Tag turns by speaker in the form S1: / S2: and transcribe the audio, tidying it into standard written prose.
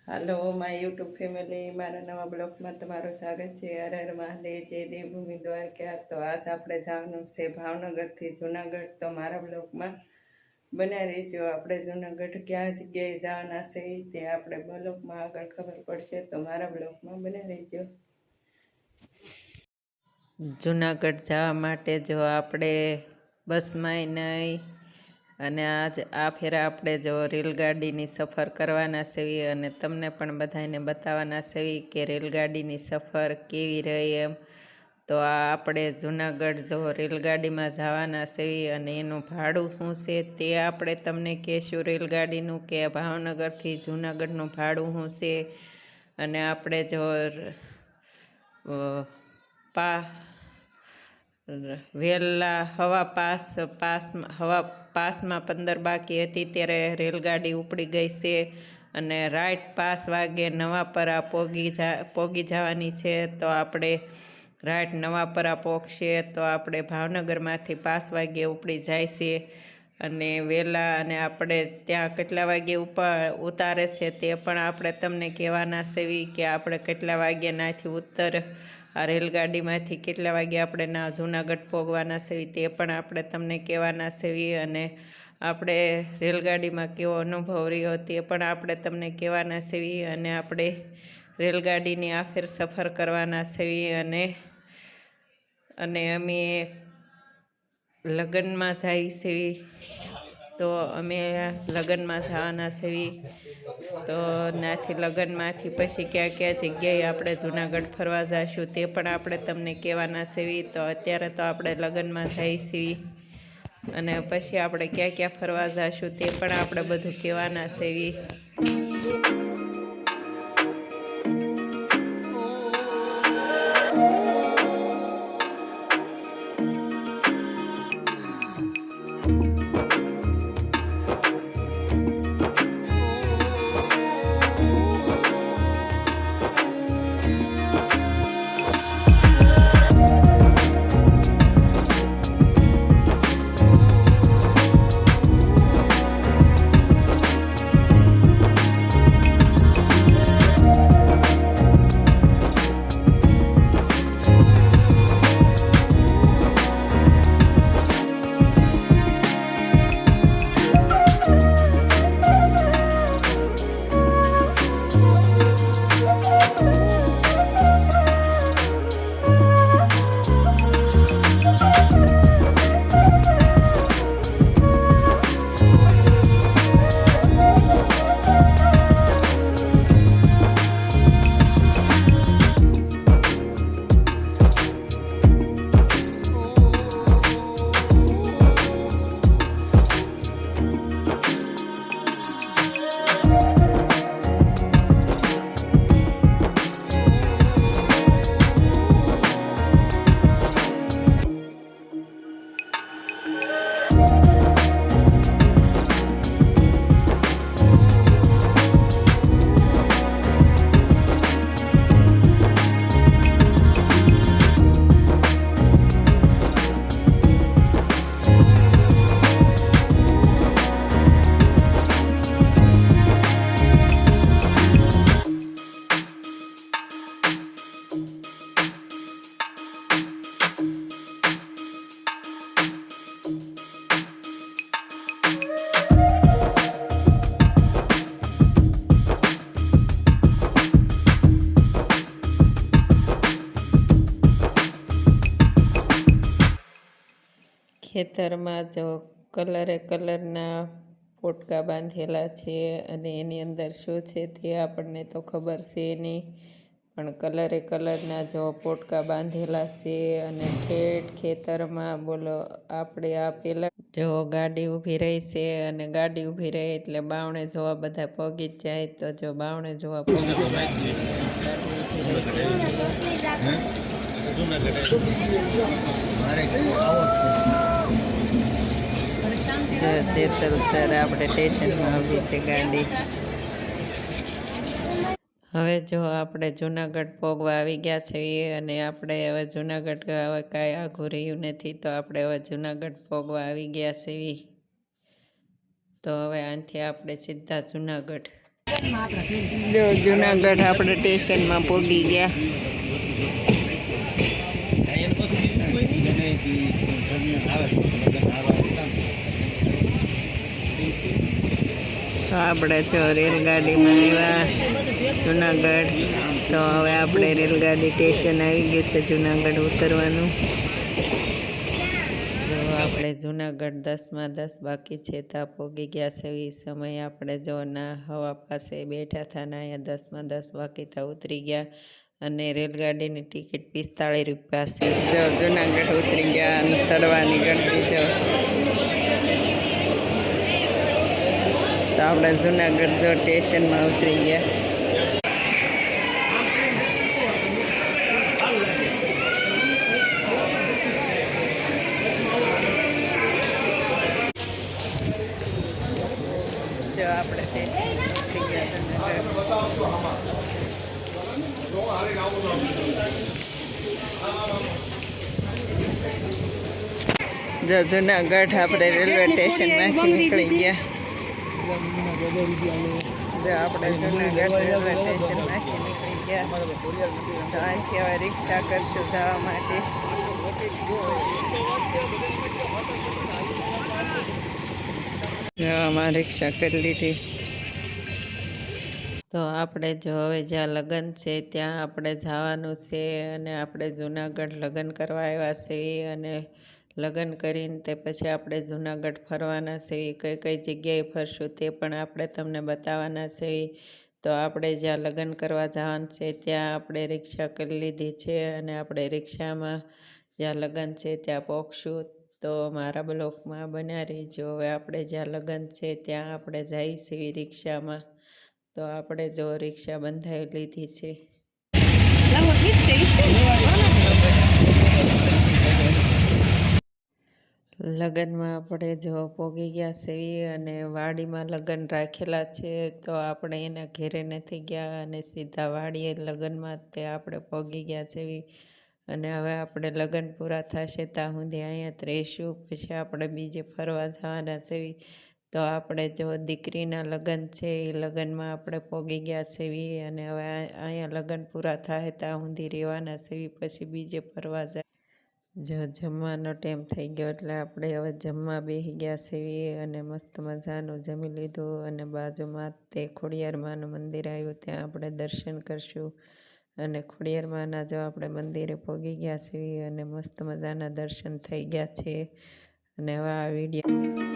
S1: Hello my YouTube family, મારા નવા બ્લોગમાં તમારું સ્વાગત છે। હર હર મહાદેવ, જય દેવભૂમિ દ્વારકા। તો આજ આપણે જવાનું છે ભાવનગરથી જુનાગઢ। તો મારા બ્લોગમાં બન્યા રહેજો। આપણે જુનાગઢ ક્યાં જગ્યાએ જવાના છે તે આપણે બ્લોગમાં આગળ ખબર પડશે। તો મારા બ્લોગમાં બન્યા રહેજો। જુનાગઢ જવા માટે જો આપણે બસમાં નહીં અને આ ફેરા આપણે જો રેલગાડીની સફર કરવાના છે અને તમને પણ બધાને બતાવવાના છે કે રેલગાડીની સફર કેવી રહી એમ। તો આ આપણે જુનાગઢ જો રેલગાડીમાં જવાના છે અને એનું ભાડું શું છે તે આપણે તમને કહેશું રેલગાડીનું, કે ભાવનગરથી જુનાગઢનું ભાડું શું છે। અને આપણે જો વહેલા હવા પાસમાં 15 બાકી હતી ત્યારે રેલગાડી ઉપડી ગઈ છે અને રાઈટ 5 વાગે નવાપરા પોગી જવાની છે। તો આપણે રાઈટ નવાપરા પહોંચશે તો આપણે ભાવનગરમાંથી 5 વાગે ઉપડી જાય છે અને વહેલા, અને આપણે ત્યાં કેટલા વાગે ઉતારે છે તે પણ આપણે તમને કહેવાના છે કે આપણે કેટલા વાગ્યાનાથી આ રેલગાડીમાંથી કેટલા વાગે આપણે જુનાગઢ પહોંચવાના છે તે પણ આપણે તમને કહેવાના છે અને આપણે રેલગાડીમાં કેવો અનુભવ રહ્યો તે પણ આપણે તમને કહેવાના છે અને આપણે રેલગાડીની આ ફેર સફર કરવાના છે અને અમે લગ્નમાં જઈએ છીએ। તો અમે લગ્નમાં જવાના છીએ। તો ત્યાંથી લગ્નમાંથી પછી ક્યાં જગ્યાએ આપણે જુનાગઢ ફરવા જઈશું તે પણ આપણે તમને કહેવાના છીએ। તો અત્યારે તો આપણે લગ્નમાં જઈએ છીએ અને પછી આપણે ક્યાં ફરવા જઈશું તે પણ આપણે બધું કહેવાના છીએ। ખેતરમાં જો કલરના પોટકા બાંધેલા છે અને એની અંદર શું છે તે આપણને તો ખબર છે નહીં, પણ કલરના જો પોટકા બાંધેલા છે અને ઠેઠ ખેતરમાં બોલો આપણે આ પેલા જો ગાડી ઊભી રહી છે અને ગાડી ઊભી રહે એટલે બાવણે જોવા બધા પગી જ જાય। તો જો બાવણે જોવા પગી જાય છે અને ગાડી ઊભી રહી ગઈ છે। જેતલ સર આપણે સ્ટેશનમાં ઊભી છે ગાડી। હવે જો આપણે જુનાગઢ પહોંચવા આવી ગયા છીએ અને આપણે હવે જુનાગઢ હવે કાંઈ આઘું રહ્યું નથી, તો આપણે હવે જુનાગઢ પહોંચવા આવી ગયા છીએ। તો હવે આનાથી આપણે સીધા જુનાગઢ। જો જુનાગઢ આપણે સ્ટેશનમાં પહોંચી ગયા. તો આપણે જો રેલગાડીમાં આવ્યા જુનાગઢ. તો હવે આપણે રેલગાડી સ્ટેશન આવી ગયું છે જુનાગઢ ઉતરવાનું. જો આપણે જુનાગઢ 10માં 10 બાકી છે ત્યાં પહોંચી ગયા છે. એ સમયે આપણે જો ના હવા પાસે બેઠા હતા ને અહીંયા 10માં 10 બાકી ત્યાં ઉતરી ગયા. અને રેલગાડીની ટિકિટ 45 રૂપિયા છે. જો જુનાગઢ ઉતરી ગયા અને ચડવાની ગણતી જો. તો આપણે જુનાગઢ જો સ્ટેશનમાં ઉતરી ગયા. જો આપણે સ્ટેશન ઉતરી ગયા જો જુનાગઢ આપણે રેલવે સ્ટેશનમાંથી નીકળી ગયા. જો આપણે જુનાગઢ રેલવે સ્ટેશનમાંથી નીકળી ગયા. તો અહીંથી હવે રિક્ષા કરશું જવા માટે. આમાં રિક્ષા કરી લીધી. તો આપણે જો હવે જ્યાં લગ્ન છે ત્યાં આપણે જવાનું છે. અને આપણે જુનાગઢ લગ્ન કરવા આવ્યા છીએ. અને લગ્ન કરીને તે પછી આપણે જુનાગઢ ફરવાના છીએ. કઈ કઈ જગ્યાએ ફરશું તે પણ આપણે તમને બતાવવાના છીએ. તો આપણે જ્યાં લગ્ન કરવા જવાનું છે ત્યાં આપણે રિક્ષા કરી લીધી છે. અને આપણે રિક્ષામાં જ્યાં લગ્ન છે ત્યાં પહોંચશું. તો મારા બ્લોકમાં બન્યા રહીજો. હવે આપણે જ્યાં લગ્ન છે ત્યાં આપણે જઈએ છીએ રિક્ષામાં. તો આપણે જો રિક્ષા બંધાવી લીધી છે. લગ્નમાં આપણે જો પહોંચી ગયા છીએ. અને વાડીમાં લગ્ન રાખેલા છે. તો આપણે એના ઘેરે નથી ગયા અને સીધા વાડીએ લગ્નમાં તે આપણે પહોંચી ગયા છીએ. અને હવે આપણે લગ્ન પૂરા થશે ત્યાં સુધી અહીંયા જ રહીશું. પછી આપણે બીજે ફરવા જવાના છીએ. તો આપણે જો દીકરીના લગ્ન છે એ લગ્નમાં આપણે પહોંચી ગયા છીએ. અને હવે અહીંયા લગ્ન પૂરા થાય ત્યાં સુધી રહેવાના છીએ. પછી બીજે ફરવા જાય. જો જમવાનો ટાઈમ થઈ ગયો એટલે આપણે હવે જમવા બેસી ગયા છીએ. અને મસ્ત મજાનું જમી લીધું. અને બાજુમાં તે ખોડિયારમાંનું મંદિર આવ્યું ત્યાં આપણે દર્શન કરશું. અને ખોડિયારમાંના જો આપણે મંદિરે પહોંચી ગયા છીએ. અને મસ્ત મજાના દર્શન થઈ ગયા છે. અને હવે આ વિડીયો